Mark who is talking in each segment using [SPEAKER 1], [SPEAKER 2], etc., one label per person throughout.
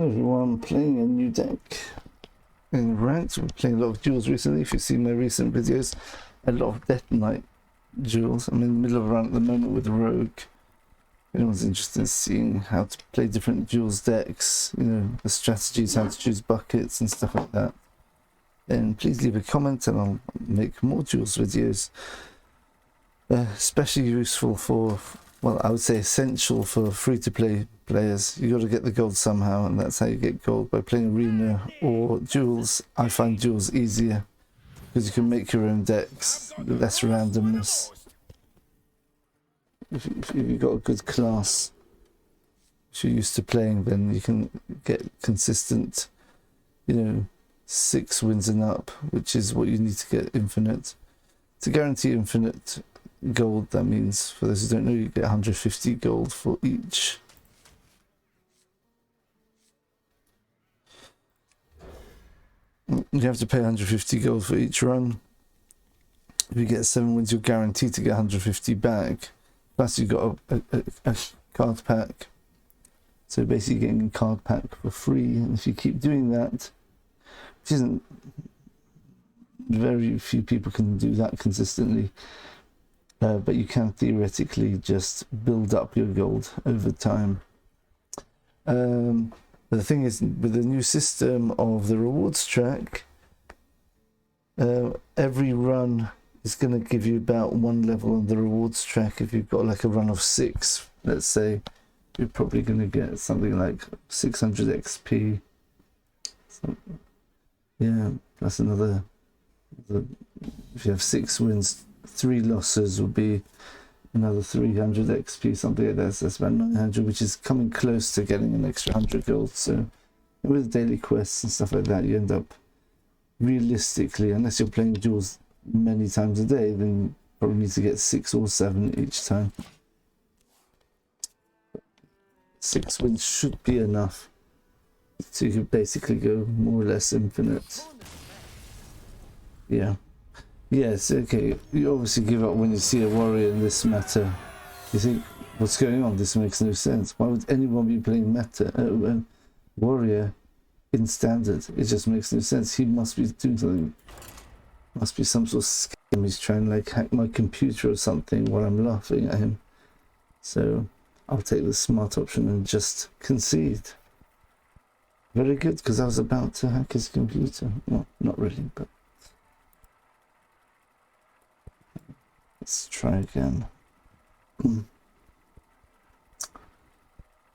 [SPEAKER 1] Hello everyone, playing a new deck in ranked. We're playing a lot of duels recently. If you've seen my recent videos, a lot of Death Knight duels. I'm in the middle of a run at the moment with Rogue. If anyone's interested in seeing how to play different duels decks, you know, the strategies, how to choose buckets and stuff like that, then please leave a comment and I'll make more duels videos. Especially useful for, well, I would say essential for free-to-play players. You got to get the gold somehow, and that's how you get gold, by playing arena or duels. I find duels easier because you can make your own decks with less randomness. If you've got a good class which you're used to playing, then you can get consistent, you know, 6 wins and up, which is what you need to get infinite. To guarantee infinite gold, that means, for those who don't know, you get 150 gold for each. You have to pay 150 gold for each run. If you get 7 wins, you're guaranteed to get 150 back. Plus you got a card pack, so basically getting a card pack for free. And if you keep doing that, which isn't, very few people can do that consistently, but you can theoretically just build up your gold over time. But the thing is, with the new system of the rewards track, every run is going to give you about 1 level on the rewards track. If you've got like a run of 6, let's say, you're probably going to get something like 600 XP. So, yeah, that's another. If you have 6 wins, 3 losses will be another 300 XP, something like that. So that's about 900, which is coming close to getting an extra 100 gold. So with daily quests and stuff like that, you end up, realistically, unless you're playing duels many times a day, then you probably need to get 6 or 7 each time. 6 wins should be enough, so you could basically go more or less infinite. Yeah. Yes, okay. You obviously give up when you see a warrior in this meta. You think, what's going on? This makes no sense. Why would anyone be playing warrior in standard? It just makes no sense. He must be doing something. Must be some sort of scam. He's trying to like hack my computer or something while I'm laughing at him. So I'll take the smart option and just concede. Very good, because I was about to hack his computer. Well, not really, but let's try again.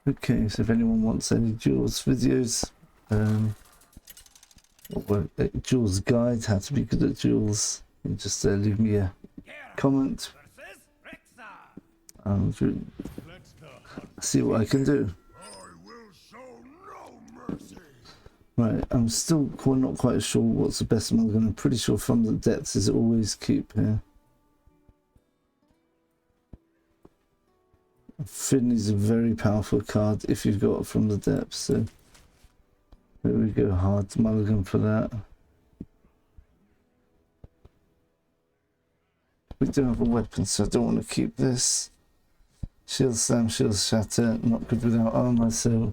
[SPEAKER 1] Okay, so if anyone wants any duels videos, or a duels guide, how to be good at duels, just leave me a comment and see what I can do. Right, I'm still not quite sure what's the best mulligan. I'm pretty sure From the Depths is always keep here. Finley's a very powerful card if you've got From the Depths, so there we go, hard mulligan for that. We do have a weapon, so I don't want to keep this. Shield slam, shield shatter, not good without armor, so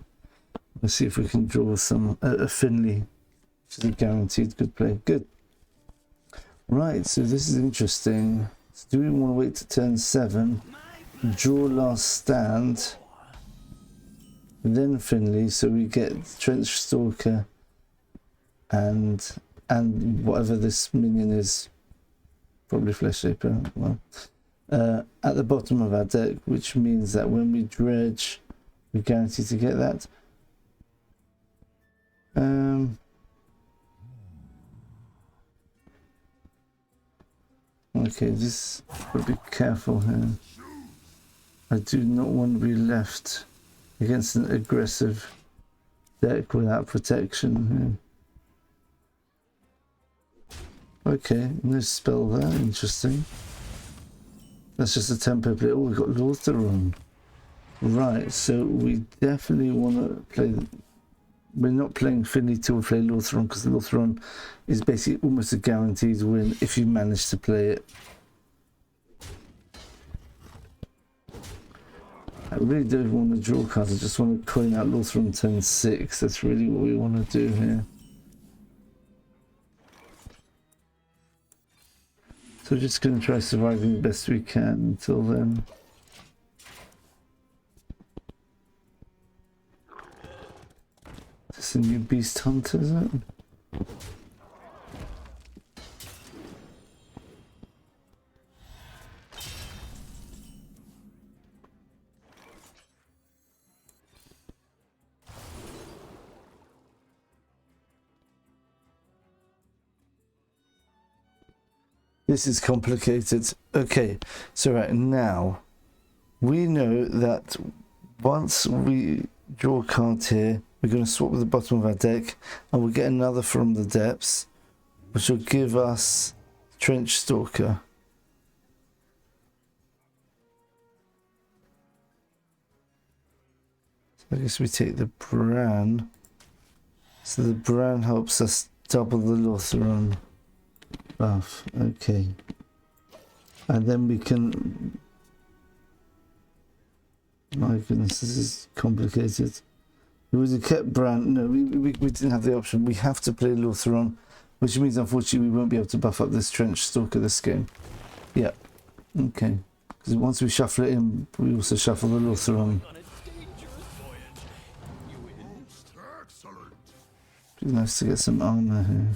[SPEAKER 1] let's see if we can draw some a Finley, which is a guaranteed good play. Good. Right, so this is interesting. So do we want to wait to turn 7? Draw last stand, then Finley, so we get Trenchstalker and whatever this minion is, probably Flesh Shaper. Well, at the bottom of our deck, which means that when we dredge, we guarantee to get that. Okay, this, but be careful here. I do not want to be left against an aggressive deck without protection. Okay, no spell there, interesting. That's just a tempo play. Oh, we've got lor'themar. Right, so we definitely want to play. We're not playing Finley till we play lor'themar, because lor'themar is basically almost a guaranteed win if you manage to play it. I really don't even want to draw cards, I just want to coin out lor'themar turn 6. That's really what we want to do here. So we're just going to try surviving the best we can until then. Is this a new beast hunter, is it? This is complicated. Okay, so right now, we know that once we draw a card here, we're going to swap with the bottom of our deck, and we'll get another from the depths, which will give us Trenchstalker. So I guess we take the Bran. So the Bran helps us double the lor'themar buff. Okay. And then we can... My goodness, this is complicated. We would have kept Bran. No, we didn't have the option. We have to play lor'themar, which means unfortunately we won't be able to buff up this Trenchstalker this game. Yeah. Okay. Because once we shuffle it in, we also shuffle the lor'themar. It'd be nice to get some armor here.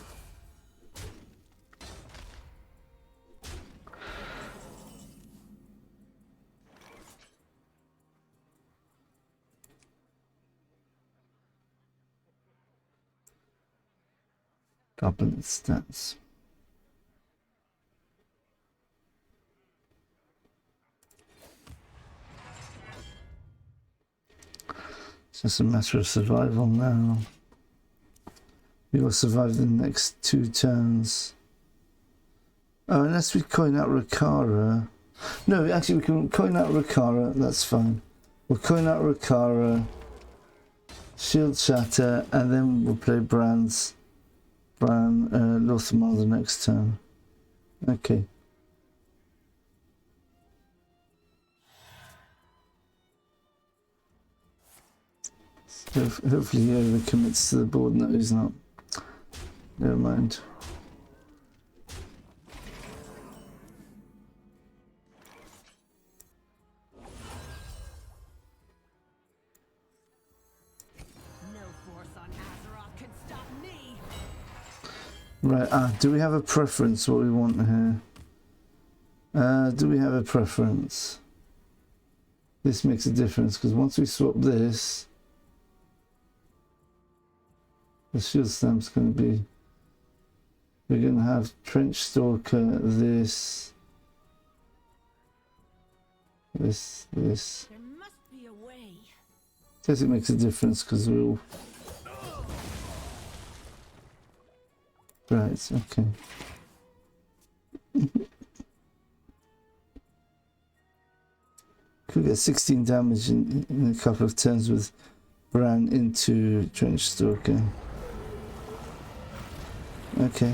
[SPEAKER 1] Double its stats. It's just a matter of survival now. We will survive the next 2 turns. Oh, unless we coin out Rakara. No, actually we can coin out Rakara, that's fine. We'll coin out Rakara, Shield Shatter, and then we'll play Bran lor'themar the next turn. Okay. So hopefully he overcommits to the board. No, he's not. Never mind. Right, do we have a preference what we want here? Do we have a preference? This makes a difference because once we swap this, the shield stamp's going to be, we're going to have Trenchstalker, this. There must be a way. Guess it makes a difference because we're all... Right, okay. Could get 16 damage in a couple of turns with Bran into Trenchstalker. Okay.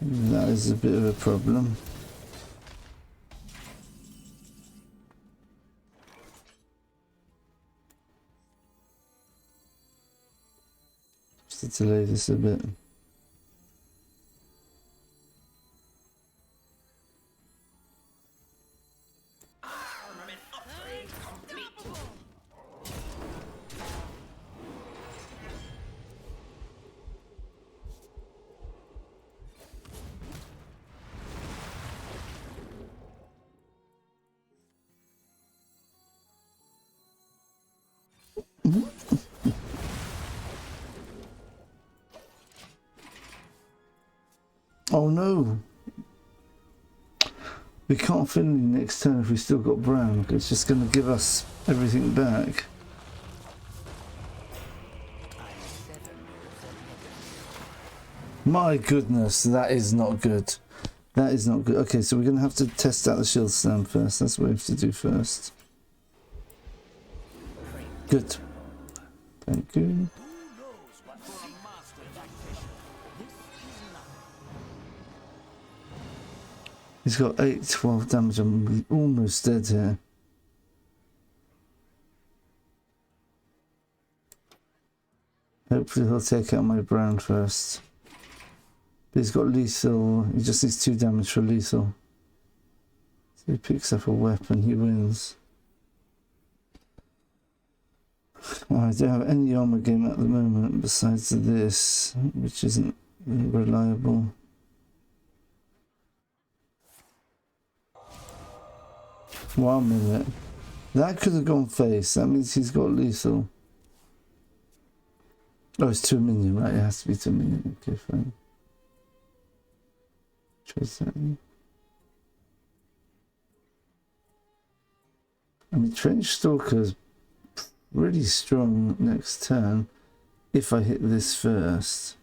[SPEAKER 1] That is a bit of a problem. Just to delay this a bit. Oh no! We can't finish next turn if we still got Bran. It's just going to give us everything back. My goodness, that is not good. That is not good. Okay, so we're going to have to test out the shield stamp first. That's what we have to do first. Good. Thank you. He's got 8, 12 damage. I'm almost dead here. Hopefully he'll take out my brown first. But he's got lethal. He just needs 2 damage for lethal. So he picks up a weapon. He wins. I don't have any armor game at the moment besides this, which isn't reliable. One minute. That could have gone face. That means he's got lethal. Oh, it's 2 minion, right? It has to be 2 minion. Okay, fine. Choose that. I mean, Trenchstalker is really strong next turn if I hit this first.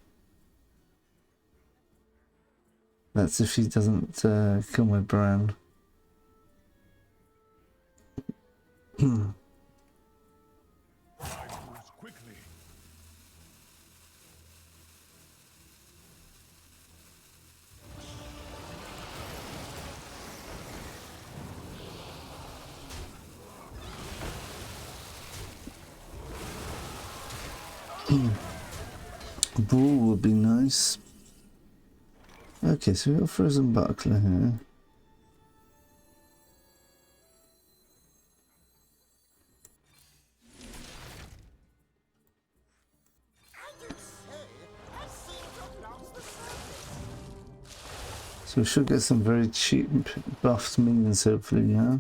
[SPEAKER 1] That's if he doesn't kill my brand. Brawl would be nice. Okay, so we've got Frozen Buckler here. So we should get some very cheap buffed minions hopefully, yeah?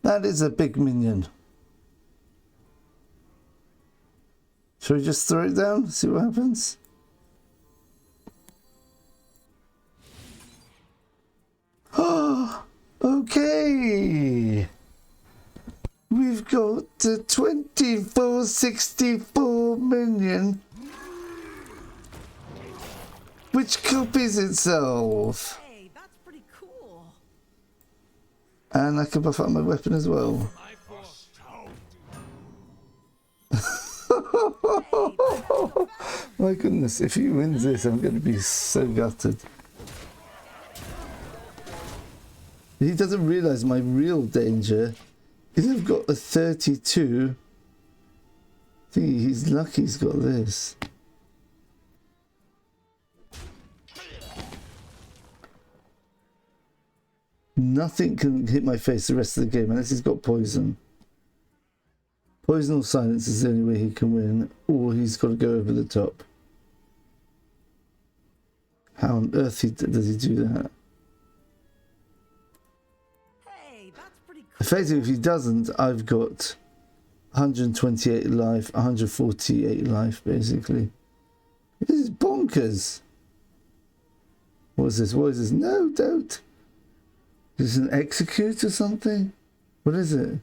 [SPEAKER 1] That is a big minion. Should we just throw it down, see what happens? Oh, okay. We've got the 2464 minion, which copies itself.
[SPEAKER 2] Hey, that's pretty cool.
[SPEAKER 1] And I can buff up my weapon as well. My goodness, if he wins this, I'm going to be so gutted. He doesn't realise my real danger is I've got a 32. I think he's lucky he's got this. Nothing can hit my face the rest of the game unless he's got poison. Poison or silence is the only way he can win, or he's got to go over the top. How on earth does he do that?
[SPEAKER 2] Hey, that's pretty cool.
[SPEAKER 1] Effectively, if he doesn't, I've got 128 life, 148 life, basically. This is bonkers. What is this? What is this? No, don't. Is this an execute or something? What is it?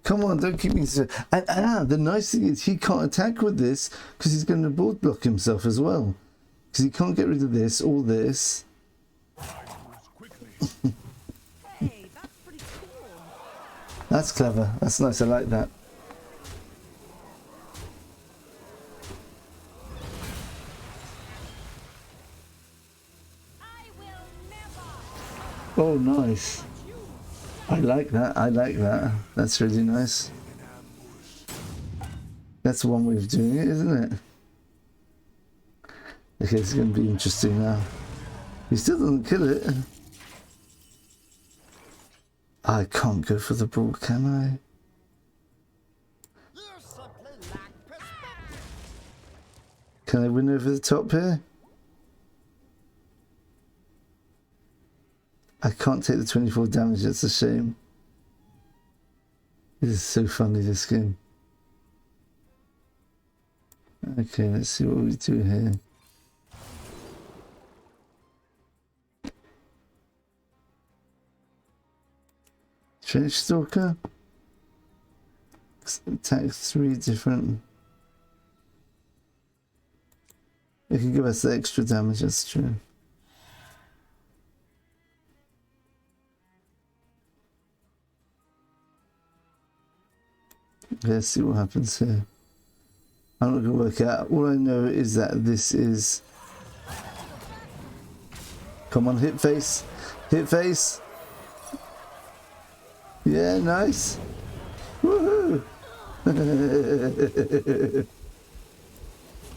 [SPEAKER 1] Come on, don't keep me so... And the nice thing is he can't attack with this because he's going to board block himself as well. Because he can't get rid of this or this.
[SPEAKER 2] Hey, that's pretty cool.
[SPEAKER 1] That's clever. That's nice. I like that.
[SPEAKER 2] I will never.
[SPEAKER 1] Oh, nice. I like that. I like that. That's really nice. That's one way of doing it, isn't it? Okay, it's going to be interesting now. He still doesn't kill it. I can't go for the brawl, can I? Can I win over the top here? I can't take the 24 damage, that's a shame. This is so funny, this game. Okay, let's see what we do here. Trenchstalker. Attacks 3 different. It can give us the extra damage, that's true. Let's see what happens here. I'm not going to work out. All I know is that this is Come on, hit face. Hit face. Yeah, nice. Woohoo!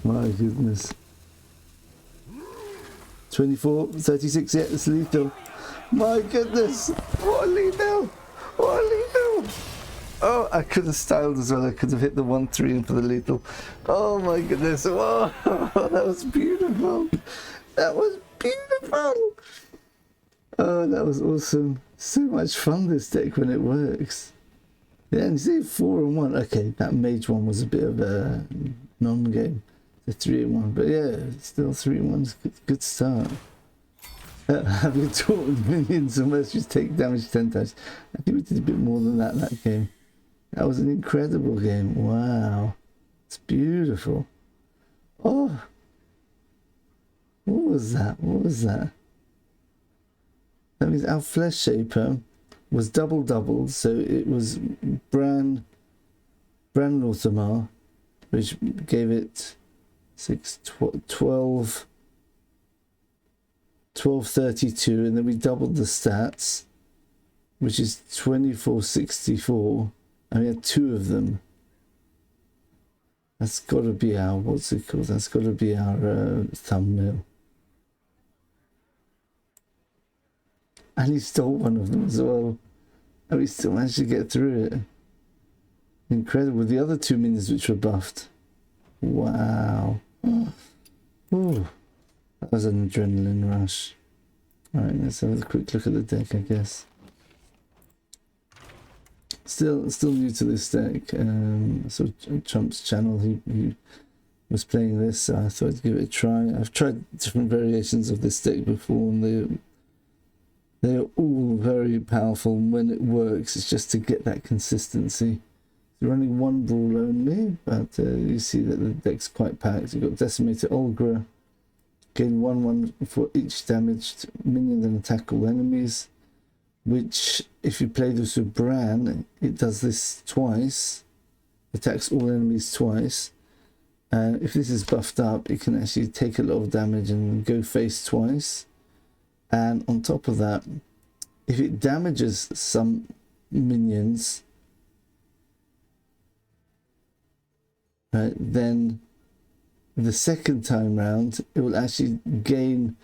[SPEAKER 1] My goodness. 24, 36, yeah, it's lethal. My goodness! What a lethal! What a lethal! Oh, I could have styled as well. I could have hit the 1-3 in for the lethal. Oh my goodness! Whoa! That was beautiful! That was beautiful! Oh, that was awesome. So much fun, this deck, when it works. Yeah, and you see 4 and 1. Okay, that mage one was a bit of a non-game. The 3 and 1, but yeah, still 3 and 1's good start. Having taunt minions unless you take damage 10 times. I think we did a bit more than that game. That was an incredible game. Wow, it's beautiful. Oh, what was that? What was that? That means our Flesh Shaper was doubled, so it was Bran lor'themar, which gave it 12, 32, and then we doubled the stats, which is 2464, and we had 2 of them. That's got to be our, what's it called? That's got to be our thumbnail. And he stole one of them as well. And we still managed to get through it. Incredible. The other 2 minions which were buffed. Wow. Ooh. That was an adrenaline rush. Alright, let's have a quick look at the deck, I guess. Still new to this deck. So Trump's channel, he was playing this, so I thought I'd give it a try. I've tried different variations of this deck before, and they're all very powerful. When it works, it's just to get that consistency. You're running 1 brawl only, but you see that the deck's quite packed. You've got Decimator Olgra, gain 1/1 for each damaged minion and attack all enemies, which, if you play this with Bran, it does this twice, attacks all enemies twice, and if this is buffed up, it can actually take a lot of damage and go face twice. And on top of that, if it damages some minions, right, then the second time round, it will actually gain,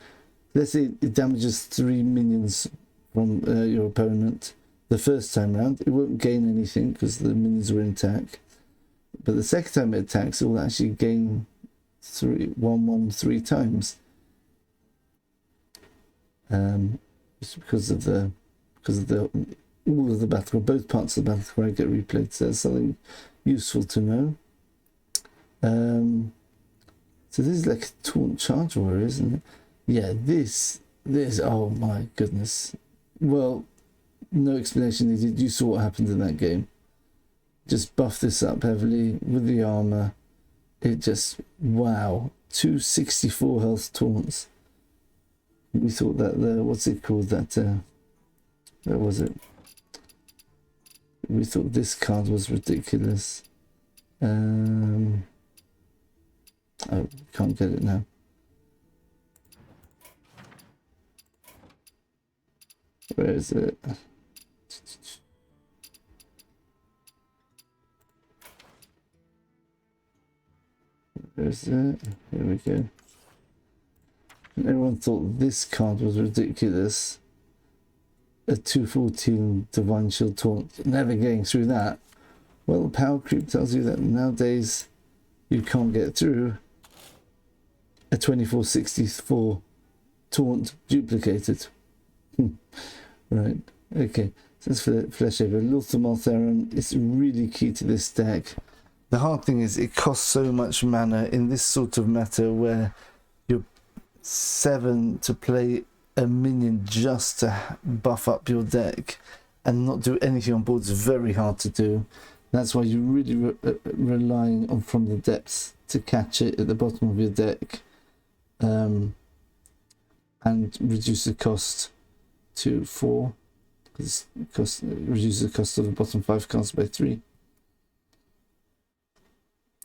[SPEAKER 1] let's say it damages 3 minions from your opponent. The first time round, it won't gain anything because the minions were in attack. But the second time it attacks, it will actually gain 3 times. It's because of the all of the battle, both parts of the battle where I get replayed. So that's something useful to know. So this is like a Taunt Charge Warrior, isn't it? Yeah, this, oh my goodness. Well, no explanation needed. You saw what happened in that game. Just buff this up heavily with the armor. It just, wow. 264 health taunts. We thought that the, what's it called, that, where was it? We thought this card was ridiculous. Oh, can't get it now. Where is it? Where's it? Here we go. Everyone thought this card was ridiculous. A 214 Divine Shield Taunt. Never getting through that. Well, power creep tells you that nowadays you can't get through a 2464 Taunt duplicated. Right, okay. So that's for Flesh Shaper. lor'themar Theron is really key to this deck. The hard thing is it costs so much mana in this sort of meta where you're 7 to play a minion just to buff up your deck and not do anything on board is very hard to do. That's why you're really relying on From the Depths to catch it at the bottom of your deck, and reduce the cost to 4, because reduces the cost of the bottom 5 cards by 3.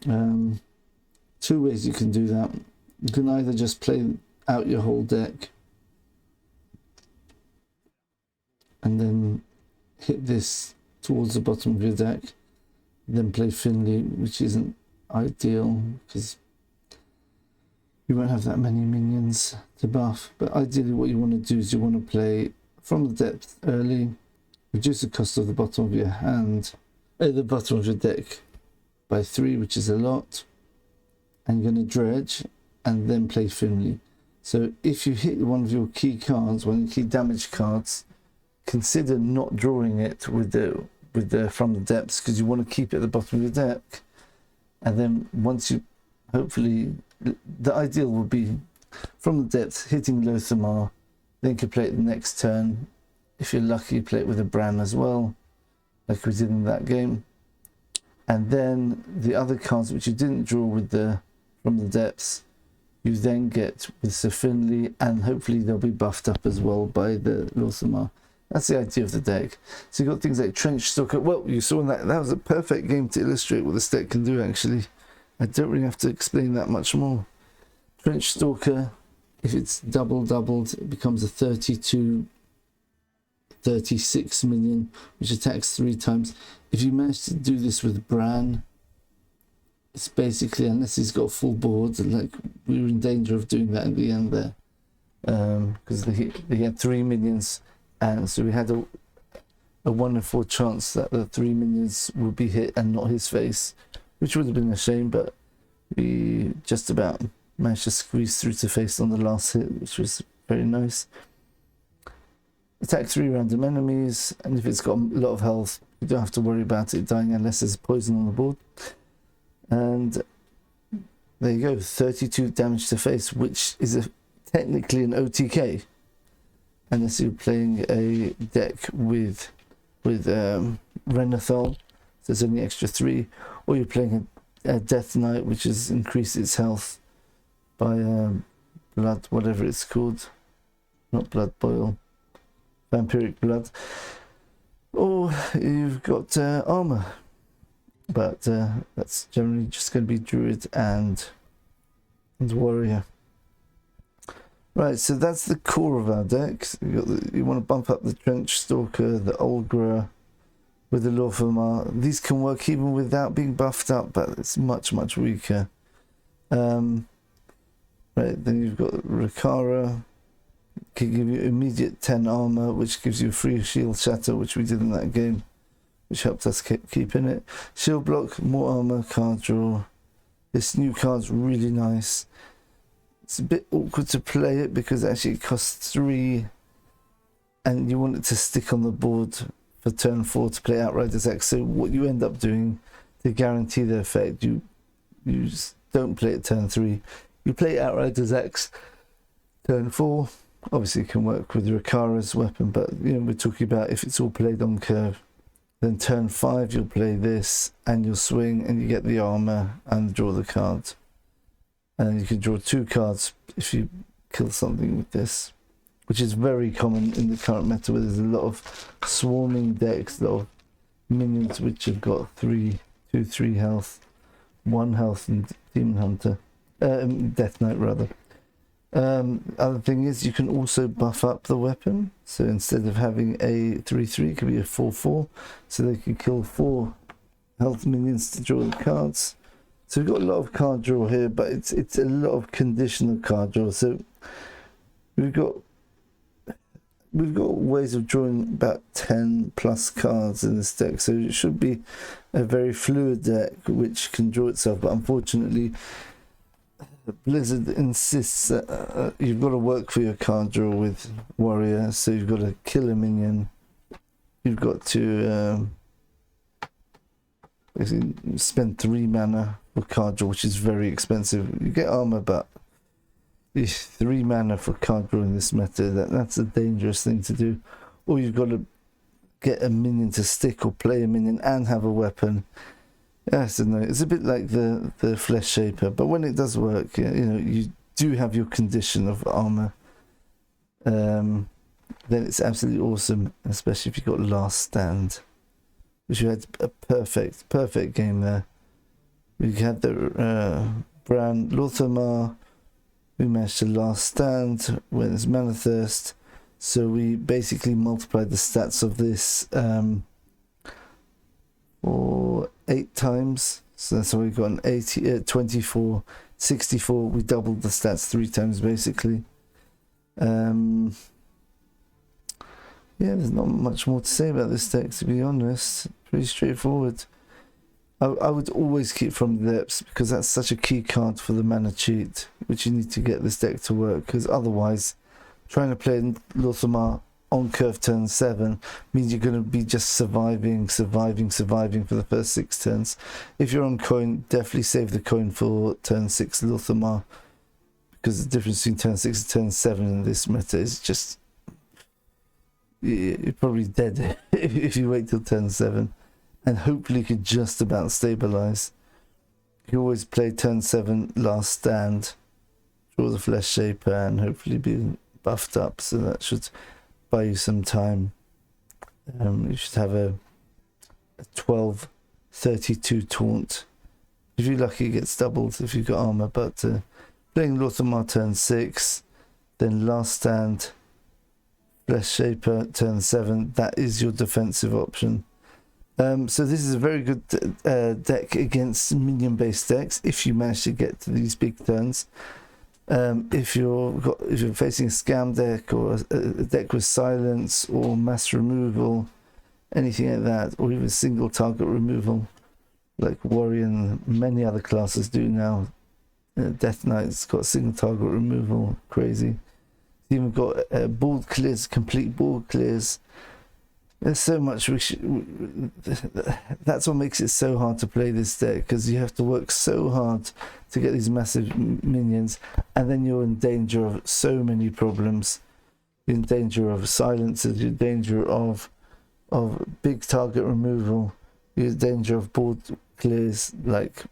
[SPEAKER 1] 2 ways you can do that. You can either just play out your whole deck hit this towards the bottom of your deck, then play Finley, which isn't ideal because you won't have that many minions to buff. But ideally what you want to do is you want to play From the Depth early, reduce the cost of the bottom of your hand, the bottom of your deck by 3, which is a lot, and you're going to dredge and then play Finley. So if you hit one of your key cards, one of your key damage cards, consider not drawing it with the From the Depths, because you want to keep it at the bottom of your deck. And then once you, hopefully, the ideal would be From the Depths, hitting lor'themar, then you can play it the next turn. If you're lucky, play it with a Bran as well, like we did in that game. And then the other cards which you didn't draw with the From the Depths, you then get with Sir Finley, and hopefully they'll be buffed up as well by the lor'themar. That's the idea of the deck. So you've got things like Trenchstalker. Well, you saw that was a perfect game to illustrate what this deck can do, actually. I don't really have to explain that much more. Trenchstalker, if it's doubled, it becomes a 32-36 minion, which attacks 3 times. If you manage to do this with Bran, it's basically, unless he's got full boards, like we were in danger of doing that in the end there, because they had 3 minions, and so we had a 1 in 4 chance that the 3 minions would be hit and not his face, which would have been a shame, but we just about managed to squeeze through to face on the last hit, which was very nice. Attack 3 random enemies, and if it's got a lot of health, you don't have to worry about it dying unless there's poison on the board. And there you go, 32 damage to face, which is technically an OTK, unless you're playing a deck with Renathal, so there's only extra 3, or you're playing a Death Knight, which has increased its health by blood, whatever it's called, not blood boil, vampiric blood, or you've got armor. But that's generally just going to be Druid and Warrior. Right, so that's the core of our decks. You want to bump up the Trenchstalker, the Olgra with the lor'themar. These can work even without being buffed up, but it's much, much weaker. Right, then you've got Rakara. Can give you immediate 10 armor, which gives you free shield shatter, which we did in that game, which helped us keep in it. Shield block, more armor, card draw. This new card's really nice. It's a bit awkward to play it because actually it costs 3, and you want it to stick on the board for turn 4 to play Outriders X. So what you end up doing to guarantee the effect, you just don't play it turn 3. You play Outriders X turn 4. Obviously it can work with Rakara's weapon, but you know, we're talking about if it's all played on curve. Then turn 5 you'll play this and you'll swing and you get the armor and draw the card. And you can draw 2 cards if you kill something with this, which is very common in the current meta where there's a lot of swarming decks, a lot of minions which have got 3 health, 1 health and Demon Hunter, Death Knight rather. Other thing is you can also buff up the weapon, so instead of having a 3/3 it could be a 4/4, so they can kill 4 health minions to draw the cards. So we've got a lot of card draw here, but it's a lot of conditional card draw. So we've got ways of drawing about 10 plus cards in this deck, so it should be a very fluid deck which can draw itself, but unfortunately Blizzard insists that you've got to work for your card draw with Warrior, so you've got to kill a minion, you've got to basically spend 3 mana for card draw, which is very expensive. You get armor, but 3 mana for card draw in this meta, that's a dangerous thing to do. Or you've got to get a minion to stick or play a minion and have a weapon. Yes, no, it's a bit like the Flesh Shaper, but when it does work, you know, you do have your condition of armor, then it's absolutely awesome, especially if you got Last Stand, which you had a perfect game there. We had the Bran lor'themar, we managed to Last Stand when it's Mana Thirst, So we basically multiplied the stats of this for 8 times. So that's how we got an 80, 24, 64. We doubled the stats 3 times basically. Yeah, there's not much more to say about this deck, to be honest. Pretty straightforward. I would always keep From the Depths, because that's such a key card for the mana cheat, which you need to get this deck to work, because otherwise trying to play lor'themar on curve turn 7 means you're going to be just surviving for the first 6 turns. If you're on coin, definitely save the coin for turn 6 lor'themar, because the difference between turn 6 and turn 7 in this meta is just... you're probably dead if you wait till turn 7, and hopefully you could just about stabilize. You always play turn 7 last stand, draw the Flesh Shaper, and hopefully be buffed up, so that should buy you some time. You should have a 12-32 taunt. If you're lucky, it gets doubled if you've got armor, but playing lor'themar turn 6, then last stand Flesh Shaper turn 7, that is your defensive option. So this is a very good deck against minion based decks if you manage to get to these big turns. If you're facing a scam deck, or a deck with silence or mass removal, anything like that, or even single target removal like Warrior and many other classes do now. Death Knight's got single target removal, crazy. Even got board clears, complete board clears. There's so much that's what makes it so hard to play this deck, because you have to work so hard to get these massive minions, and then you're in danger of so many problems. You're in danger of silences, you're in danger of big target removal, you're in danger of board clears like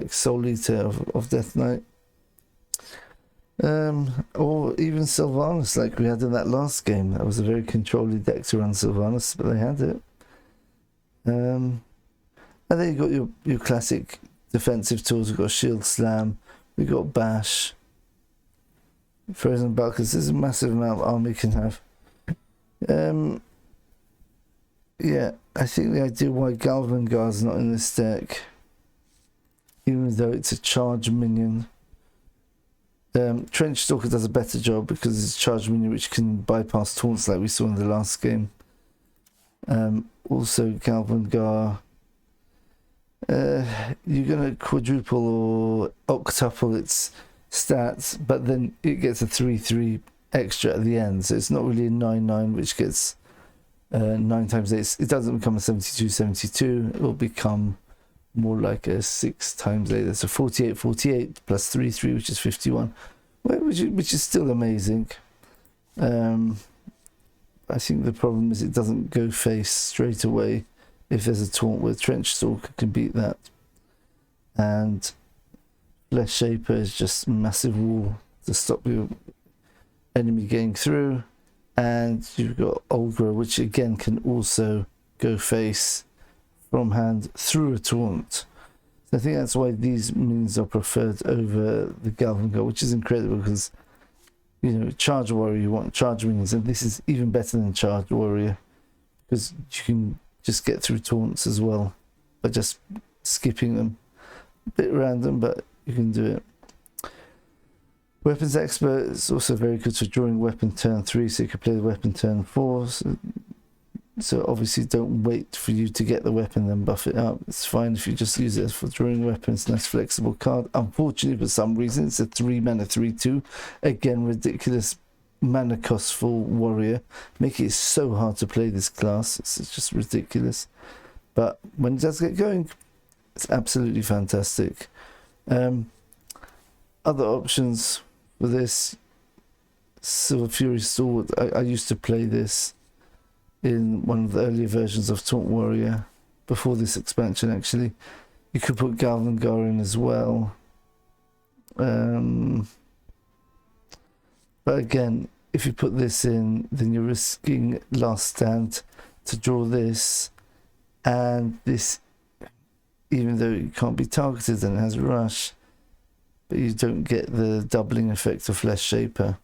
[SPEAKER 1] Soul Eater of Death Knight. Or even Sylvanas, like we had in that last game. That was a very controlling deck to run Sylvanas, but they had it. And then you got your classic defensive tools. We've got Shield Slam, we got Bash, Frozen Buckets. There's a massive amount of army you can have. Yeah, I think the idea why Galvangar's not in this deck, even though it's a charge minion. Trenchstalker does a better job because it's a charge minion which can bypass taunts like we saw in the last game. Also Galvangar, you're going to quadruple or octuple its stats, but then it gets a 3/3 extra at the end, so it's not really a 9/9 which gets 9 times 8. It doesn't become a 72/72, it will become more like a 6 times 8. That's a 48/48 plus 3/3, which is 51, which is still amazing. I think the problem is it doesn't go face straight away if there's a taunt, where Trenchstalker can beat that. And Flesh Shaper is just a massive wall to stop your enemy getting through. And you've got Olgra, which again can also go face from hand through a taunt. So I think that's why these minions are preferred over the Galvangar, which is incredible, because, you know, Charge Warrior, you want charge minions, and this is even better than Charge Warrior, because you can just get through taunts as well by just skipping them. A bit random, but you can do it. Weapons Expert is also very good for drawing weapon turn 3, so you can play the weapon turn 4. So obviously don't wait for you to get the weapon then buff it up. It's fine if you just use it for drawing weapons. Nice flexible card. Unfortunately, for some reason, it's a 3 mana 3/2. Again, ridiculous mana cost for Warrior. Making it so hard to play this class. It's just ridiculous. But when it does get going, it's absolutely fantastic. Other options for this, Silver Fury Sword. I used to play this in one of the earlier versions of Taunt Warrior, before this expansion actually. You could put Galvangar in as well. But again, if you put this in, then you're risking last stand to draw this, and this, even though it can't be targeted and it has rush, but you don't get the doubling effect of Flesh Shaper.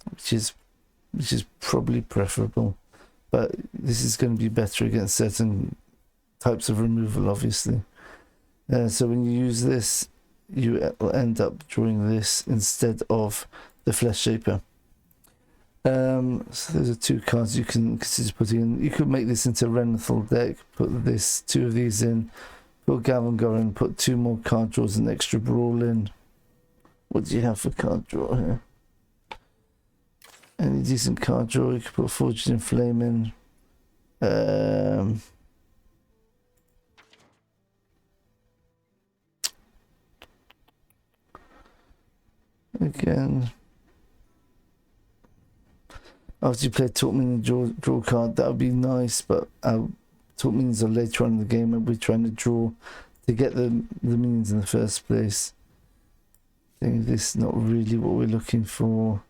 [SPEAKER 1] which is probably preferable. But this is going to be better against certain types of removal, obviously. So when you use this, you will end up drawing this instead of the Flesh Shaper. So those are 2 cards you can consider putting in. You could make this into a Renathal deck, put 2 of these in, put Galvangor in, put 2 more card draws and extra brawl in. What do you have for card draw here? Any decent card draw? You could put Forged in Flame in. Again, after you play Taunt Minion draw card, that would be nice, but Taunt Minions are later on in the game and we're trying to draw to get the minions in the first place. I think this is not really what we're looking for.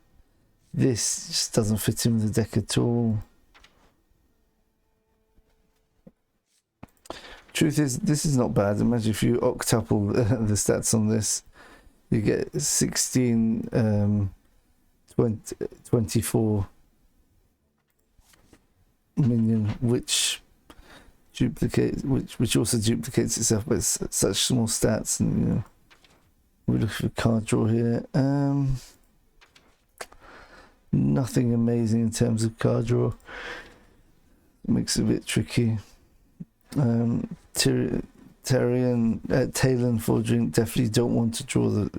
[SPEAKER 1] This just doesn't fit in with the deck at all. Truth is, this is not bad. Imagine if you octuple the stats on this. You get 16, 24 minion, which also duplicates itself with such small stats. And you know, we're looking for card draw here. Nothing amazing in terms of card draw. It makes it a bit tricky. Talon Forging, definitely don't want to draw the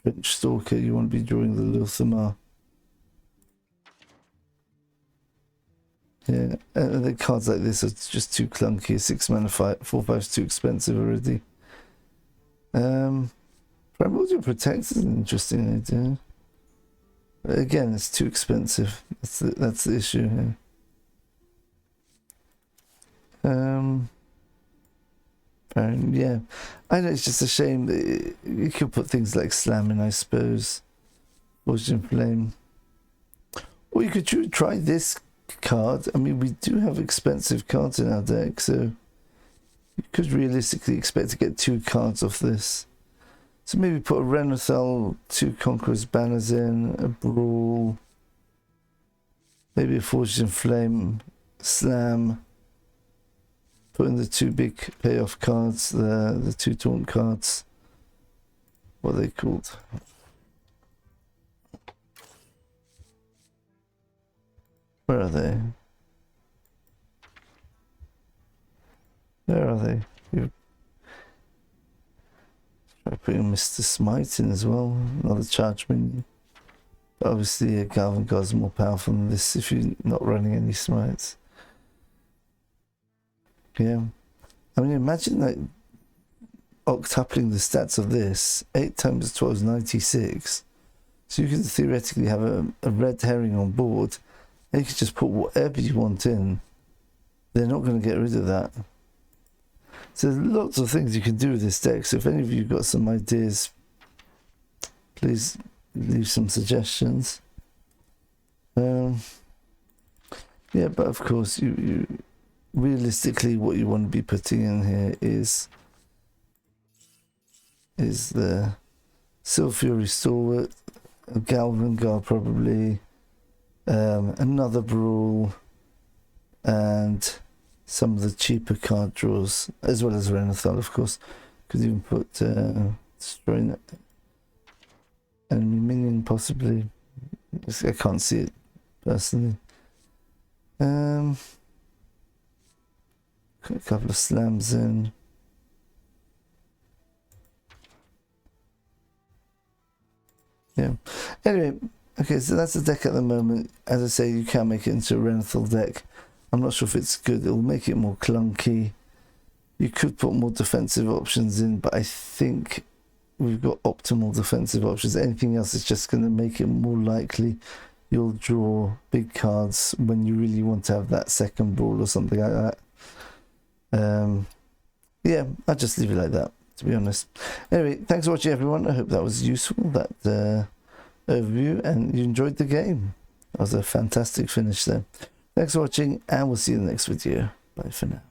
[SPEAKER 1] Trenchstalker. You want to be drawing the lor'themar. Yeah, and the cards like this are just too clunky. 6 mana 4/5 is too expensive already. Primordial Protect is an interesting idea. But again, it's too expensive. That's the issue here. Yeah, I know it's just a shame that you could put things like Slam in, I suppose. Forged in Flame. Or you could try this card. I mean, we do have expensive cards in our deck, so you could realistically expect to get 2 cards off this. So maybe put a Renathal, 2 Conqueror's Banners in, a Brawl, maybe a Forged in Flame, Slam. Put in the 2 big payoff cards, the 2 taunt cards. What are they called? Where are they? Where are they? Try putting Mr. Smite in as well, another charge minion. But obviously, Galvangor is more powerful than this if you're not running any smites. Yeah, I mean, imagine like octupling the stats of this. 8 times 12 is 96. So you can theoretically have a red herring on board. And you can just put whatever you want in. They're not going to get rid of that. So there's lots of things you can do with this deck. So if any of you got some ideas, please leave some suggestions. Yeah, but of course, you realistically, what you want to be putting in here is the Sylfury Stalwart, a Galvangor probably, another Brawl, and some of the cheaper card draws, as well as Renathal, of course. Could even put destroying enemy minion, possibly. I can't see it personally. A couple of slams in. Yeah. Anyway, okay, so that's the deck at the moment. As I say, you can make it into a Renathal deck. I'm not sure if it's good. It'll make it more clunky. You could put more defensive options in, but I think we've got optimal defensive options. Anything else is just going to make it more likely you'll draw big cards when you really want to have that second brawl or something like that. Yeah, I'll just leave it like that, to be honest. Anyway, thanks for watching, everyone. I hope that was useful, that overview, and you enjoyed the game. That was a fantastic finish there. Thanks for watching, and we'll see you in the next video. Bye for now.